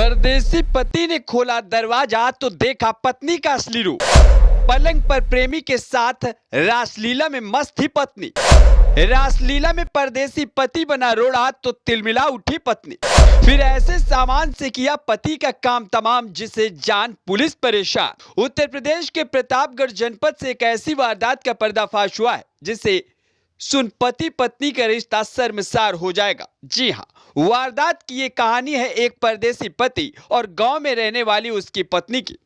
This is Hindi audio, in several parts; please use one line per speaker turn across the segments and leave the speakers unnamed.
परदेसी पति ने खोला दरवाजा तो देखा पत्नी का असली रूप। पलंग पर प्रेमी के साथ रासलीला में मस्त थी पत्नी। रासलीला में परदेसी पति बना रोड़ा तो तिलमिला उठी पत्नी। फिर ऐसे सामान से किया पति का काम तमाम जिसे जान पुलिस परेशान। उत्तर प्रदेश के प्रतापगढ़ जनपद से एक ऐसी वारदात का पर्दाफाश हुआ है जिसे सुन पति पत्नी का रिश्ता शर्मसार हो जाएगा। जी हाँ, वारदात की ये कहानी है एक परदेसी पति और गांव में रहने वाली उसकी पत्नी की।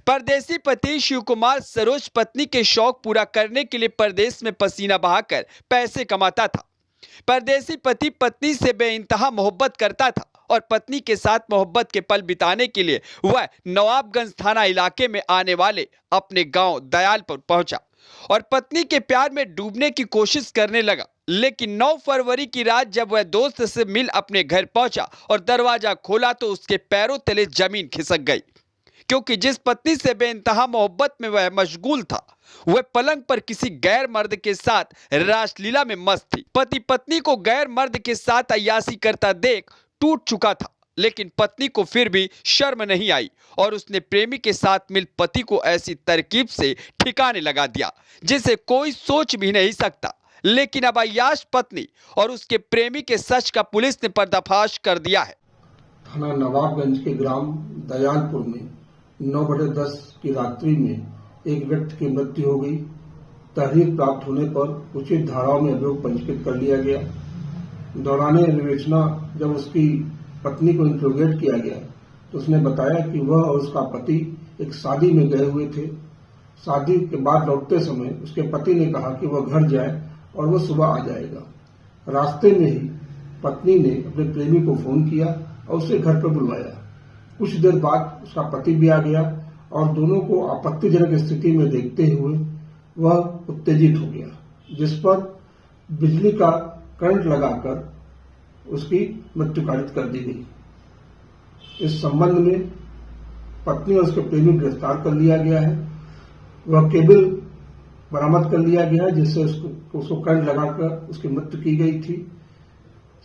परदेसी पति शिव कुमार सरोज पत्नी के शौक पूरा करने के लिए परदेश में पसीना बहाकर पैसे कमाता था। परदेसी पति पत्नी से बेइंतहा मोहब्बत करता था और पत्नी के साथ मोहब्बत के पल बिताने के लिए वह नवाबगंज थाना इलाके में आने वाले अपने गांव दयालपुर पहुंचा और पत्नी के प्यार में डूबने की कोशिश करने लगा। लेकिन 9 फरवरी की रात जब वह दोस्त से मिल अपने घर पहुंचा और दरवाजा खोला तो उसके पैरों तले जमीन खिसक गई, क्योंकि जिस पत्नी से बेइंतहा मोहब्बत में वह मशगूल था वह पलंग पर किसी गैर मर्द के साथ रासलीला में मस्त थी। पति पत्नी को गैर मर्द के साथ अय्याशी करता देख टूट चुका था, लेकिन पत्नी को फिर भी शर्म नहीं आई और उसने प्रेमी के साथ मिल पति को ऐसी तरकीब से ठिकाने लगा दिया जिसे कोई सोच भी नहीं सकता। लेकिन अब अय्याश पत्नी और उसके प्रेमी के सच का पुलिस ने पर्दाफाश कर दिया है।
थाना नवाबगंज के ग्राम दयालपुर में 9/10 की रात्रि में एक व्यक्ति की मृत्यु हो गई। तहरीर प्राप्त होने पर उचित धाराओं में अभियोग पंजीकृत कर लिया गया। दौरान विवेचना जब उसकी पत्नी को इंट्रोगेट किया गया तो उसने बताया कि वह और उसका पति एक शादी में गए हुए थे। शादी के बाद लौटते समय उसके पति ने कहा कि वह घर जाए और वह सुबह आ जाएगा। रास्ते में ही पत्नी ने अपने प्रेमी को फोन किया और उसे घर पर बुलवाया। कुछ देर बाद उसका पति भी आ गया और दोनों को आपत्तिजनक स्थिति में देखते हुए वह उत्तेजित हो गया, जिस पर बिजली का करंट लगाकर उसकी मृत्यु कारित कर दी गई। इस संबंध में पत्नी और उसके प्रेमी को गिरफ्तार कर लिया गया है। वह केबल बरामद कर लिया गया है जिससे उसको करंट लगाकर उसकी मृत्यु की गई थी।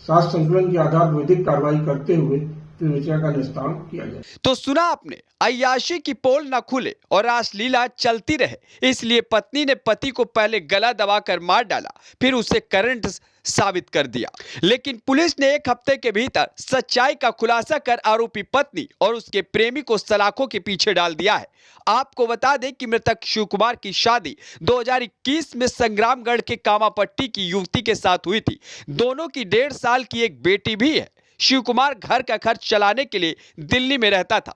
साक्ष्य संकलन के आधार पर विधिक कार्रवाई करते हुए विवेचना का निस्तारण किया जाए।
तो सुना आपने, अय्याशी की पोल न खुले और रासलीला चलती रहे, इसलिए पत्नी ने पति को पहले गला दबाकर मार डाला, फिर उसे करंट साबित कर दिया। लेकिन पुलिस ने 1 हफ्ते के भीतर सच्चाई का खुलासा कर आरोपी पत्नी और उसके प्रेमी को सलाखों के पीछे डाल दिया है। आपको बता दें कि मृतक शिव कुमार की शादी 2021 में संग्रामगढ़ के कामापट्टी की युवती के साथ हुई थी। दोनों की 1.5 साल की एक बेटी भी है। शिव कुमार घर का खर्च चलाने के लिए दिल्ली में रहता था,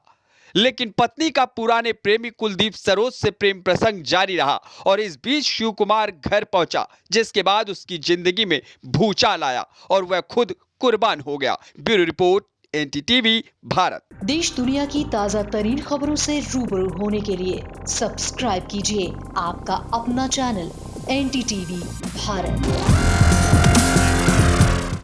लेकिन पत्नी का पुराने प्रेमी कुलदीप सरोज से प्रेम प्रसंग जारी रहा और इस बीच शिव कुमार घर पहुंचा, जिसके बाद उसकी जिंदगी में भूचाल आया और वह खुद कुर्बान हो गया। Bureau report, NTTV Bharat.
देश दुनिया की ताजा तरीन खबरों से रूबरू होने के लिए सब्सक्राइब कीजिए आपका अपना चैनल NTTV भारत।